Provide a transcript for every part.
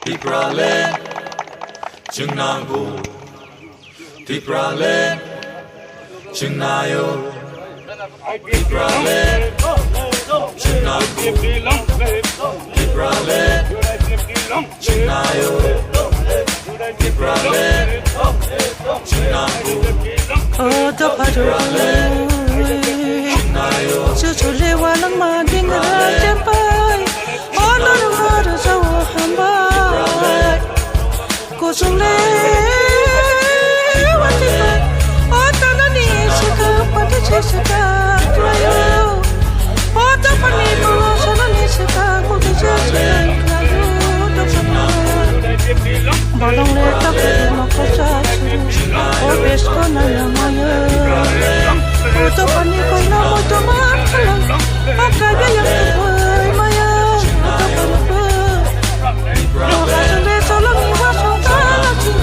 Tipralen, Chungnangu, Tipralen, Chungnayo, Tipralen, Chungnangu, Tipralen, Chungnayo, Tipralen, Chungnangu, Tipralen, Chungnayo, Chule walang maging rajapay Honor hara sa wahambay Kusule watipay Ota na ni sika pati sika Klayo Ota pa ni mga sana ni sika Kuti sika Klayo Balong leta kaya makasasuru Obes ko na namaya Ota pa ni ko na mo tumakala Akala yung tukoy maya Ota pa na ba Lokasale sa lang iwas ang talaksi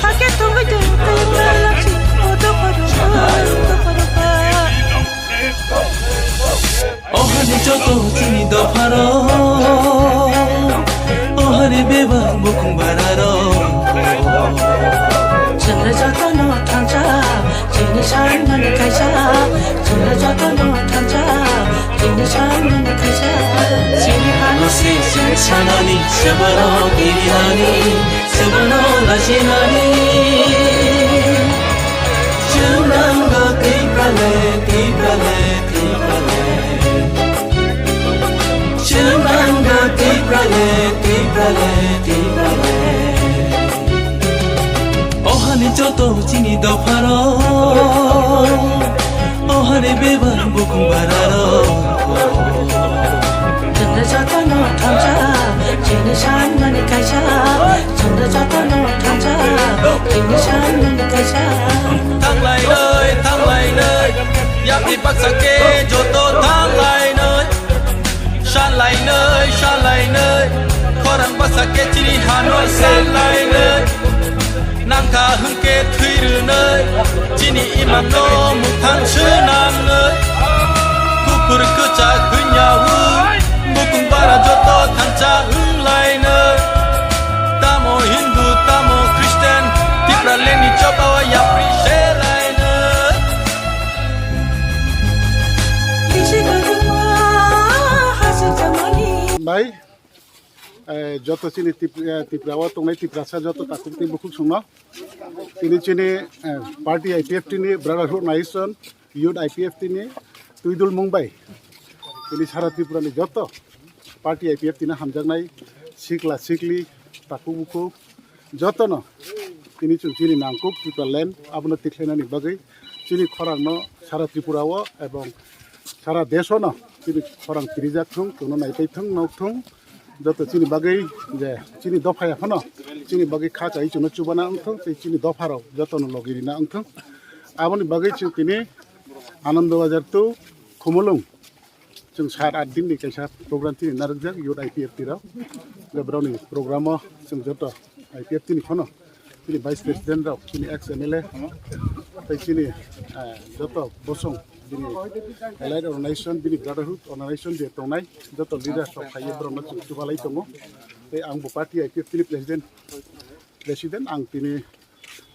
Hakit ang gajay kayong lalaksi Ota pa na ba Ota pa na ba 어하니 저도 중이도 팔어 어하니 배바 무궁바라로 전해졌던 노탄자 진이 살면은 가자 전해졌던 노탄자 진이 살면은 가자 진이 노시 신찬하니 세바로 길이하니 세바로 라시나니 주남과 띠빨레 띠빨레 띠빨레 주남과 띠빨레 띠빨레 띠빨레 어하니 저도 진이도 팔어 어하니 배바 무궁바라로 전해졌던 노탄자 진이 살면은 가자 전해졌던 노탄자 진이 살면은 가자 thăng lại nơi giáp thì bắc sa kê cho tôi thăng lại nơi san lại nơi khó đàn bắc sa kê chỉ đi hà nội san lại nơi nam kha hưng kê thủy rư nơi chỉ đi imam no một tháng chữ nam nơi khu pur cứ cha cứ nhà hư một cùng ba là cho tôi thăng cha hưng lại nơi ta mô Hindu ta mô Christian tiếp ra lên đi cho bao ya appreciate lại nơi Baik, joto sini tiprawa tongnai tiprasa joto takuk ti bukuk sungno. Ini sini party IPF ini Brotherhood Nation, Youth IPF ini Tuidul Mumbai. Ini sara Tripura ni joto party IPF ini hamjangnai sikla sikli takuk bukuk joto no. Ini sini nangkuk Tripura land abuna tiklenani bagai sini khorang no sara Tripura wa ebong sara desho no sini khorang tirijak thung kono naipai thung nok thung joto sini bagai je sini dofa ya hono sini bagai kha chai chuno chubana angthung sei sini dofa ro joto no logiri na angthung aboni bagai sini Anando Bazar tu khumulung chung 7-8 din ni kaisa program tini narjak Youth IPF tira gabroni program chung joto IPF tini khono sini vice president ro sini ex MLA tai sini joto bosong bini allied organization bini brotherhood organization je tongnai joto leader of khai brona chubalai tongo te ang bo party IPF tini president ang tini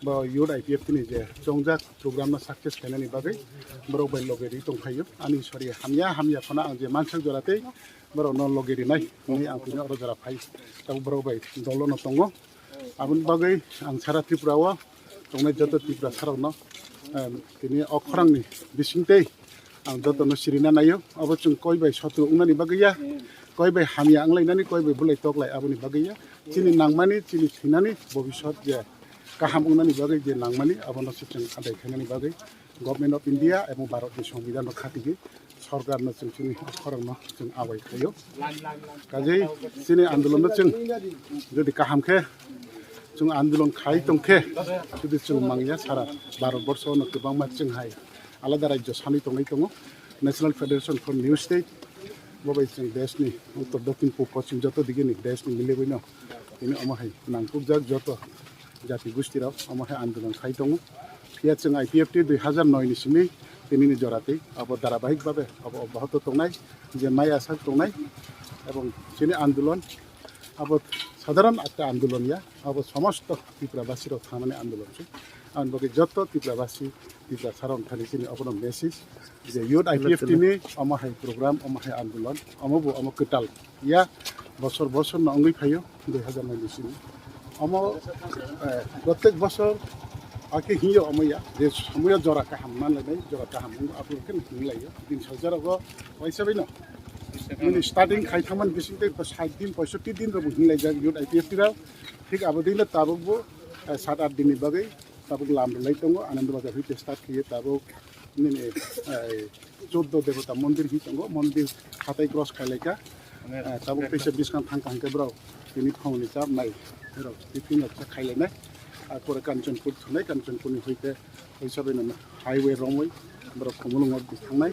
ba Youth IPF tini je jongjak program na success khainani bagai bro bai logeri tongkhayo ani sori hamya khona ang je mansak jorate bro non logeri nai ni ang tini oro jara phai tang bro bai dolono tongo abun bagai ang sara Tripura wa tongnai joto Tripura sarano tini okhrang ni bisingte ang joto no sirina nayo abo chung koi bai sotu unani bagaya koi bai hamya anglai nani koi bai bulai toklai abuni bagaya chini nangmani chini thinani bobishot je kaham unani bagai je nangmani abono chung adai khainani bagai Government of India এবং ভারতের সংবিধান খাতিকে সরকার না chung chini okhrang no chung abai khayo kajei chini আন্দোলন chung jodi kaham khe chung আন্দোলন khai tongkhe jodi chung mangya sara bharatborso no kwbangma chung hai alada rajyo sani tongnai tongo National Federation for New State bobai chung deshni uttor dokhin pub poschim joto dike ni deshni mileboino tini amahai nangpukjak joto jati gustirao amahai আন্দোলন khai tongo ya chung IPF 2009 ni simi tinini jorate abo dharabahik bhabe abo obyahoto tongnai je mai asar tongnai এবং chini আন্দোলন abo সাধারণ একটা আন্দোলন ইয়া আবার সমস্ত ত্রিপুরাবাসীর থামানে আন্দোলন আর বাকি যত ত্রিপুরাবাসী ত্রিপুরা সারণ থানি চিনি অপন মেসেজ যে ইউথ আইপিএফ টিনি অমাহাই প্রোগ্রাম অমাহাই আন্দোলন অমবু অম কেটাল ইয়া বছর বছর নঙ্গই ফাইও 2019 অম প্রত্যেক বছর আগে হিও অময়া যে সময় জরা কাহাম মানলাইনাই জরা কাহাম আপনাদের হিংলাইও 300 জরা পয়সা না মানে স্টার্টিং খাইথামান বিসিতে 60 দিন 65 দিন রবু হিংলাই যা ইউথ আইপিএফ টিরা ঠিক আবদিলে তাবো 7-8 দিনनि बागै ताबुक लामलाय दङ आनन्द बाजार हिते स्टार्ट किए ताबुक निने 14 देवता मन्दिर हि दङ मन्दिर हाथाय क्रस खायलायका ताबुक पैसा बिसखान थांखांके ब्राव तिनि फाउनि जाब नाय ब्राव तिफिन अच्छा खायलायनाय आर परे काञ्चनपुर थुनाय काञ्चनपुरनि होइते हिसाबै न हाइवे रमै ब्राव खमलंग थांनाय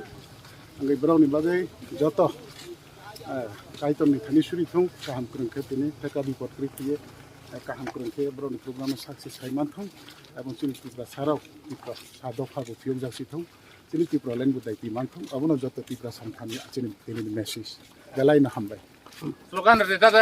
आंगै ब्रावनि बागै जत काइतननि थानि सुरि थं गाहाम करंखे तिनि फेका बिपद क्रिफिए kaham kurangke broni program success haiman thong এবং চিনি ত্রিপুরা ছাড়াও ত্রিপুরা সাদফাবো ফিউক যাচ্ছি থং চিনি ত্রিপুরা লেন বুদাই তিমান থং আবনো যত ত্রিপুরা সামথানি চিনি তিনি মেসেজ দেলাই না হামবাই স্লোগান রে দাদা